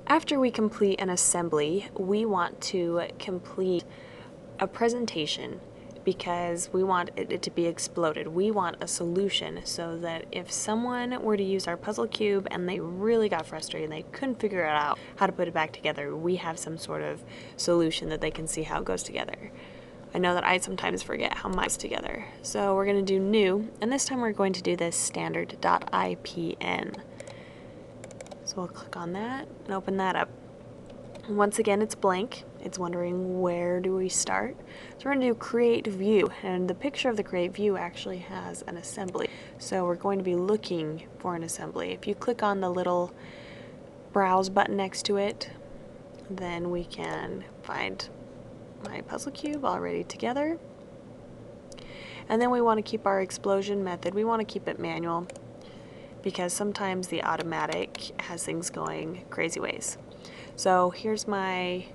After we complete an assembly, we want to complete a presentation because we want it to be exploded. We want a solution so that if someone were to use our puzzle cube and they really got frustrated and they couldn't figure out how to put it back together, we have some sort of solution that they can see how it goes together. I know that I sometimes forget how mine goes together. So we're going to do new, and this time we're going to do this standard.ipn. So we'll click on that and open that up. Once again, it's blank. It's wondering where do we start. So we're going to do create view, and the picture of the create view actually has an assembly. So we're going to be looking for an assembly. If you click on the little browse button next to it, then we can find my puzzle cube already together. And then we want to keep our explosion method. We want to keep it manual because sometimes the automatic has things going crazy ways. So here's my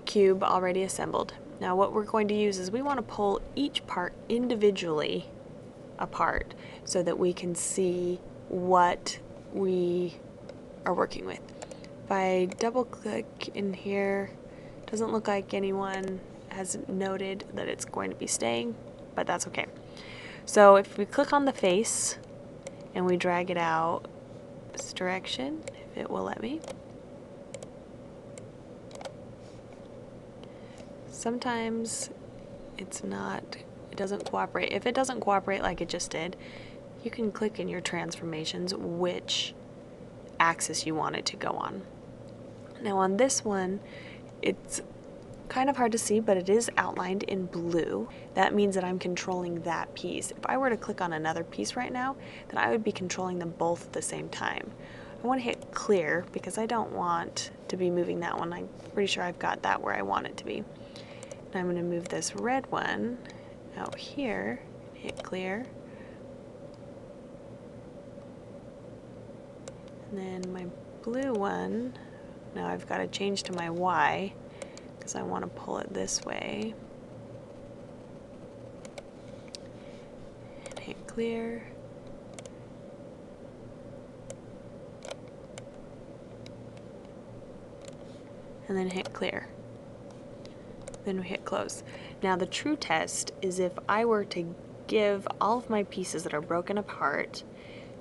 cube already assembled. Now what we're going to use is we want to pull each part individually apart so that we can see what we are working with. If I double click in here, doesn't look like anyone has noted that it's going to be staying, but that's okay. So if we click on the face and we drag it out this direction, if it will let me. Sometimes it doesn't cooperate. If it doesn't cooperate like it just did, you can click in your transformations which axis you want it to go on. Now on this one, it's kind of hard to see, but it is outlined in blue. That means that I'm controlling that piece. If I were to click on another piece right now, then I would be controlling them both at the same time. I want to hit clear because I don't want to be moving that one. I'm pretty sure I've got that where I want it to be. And I'm going to move this red one out here, hit clear. And then my blue one, now I've got to change to my Y because I want to pull it this way. And hit clear. And then hit clear. Then we hit close. Now the true test is if I were to give all of my pieces that are broken apart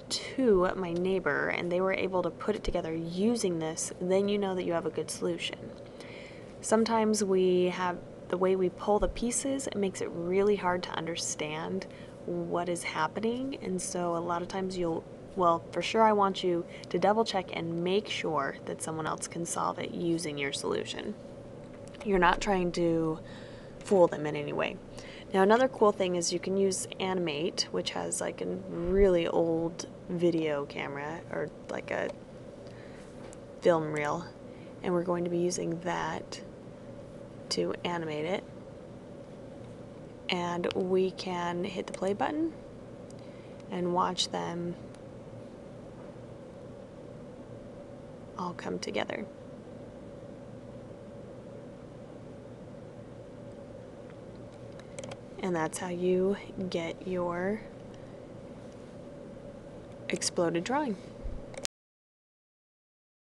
to my neighbor and they were able to put it together using this, then you know that you have a good solution. Sometimes we have the way we pull the pieces, it makes it really hard to understand what is happening, and so a lot of times well, for sure I want you to double check and make sure that someone else can solve it using your solution. You're not trying to fool them in any way. Now another cool thing is you can use Animate, which has like a really old video camera or like a film reel, and we're going to be using that to animate it. And we can hit the play button and watch them all come together. And that's how you get your exploded drawing.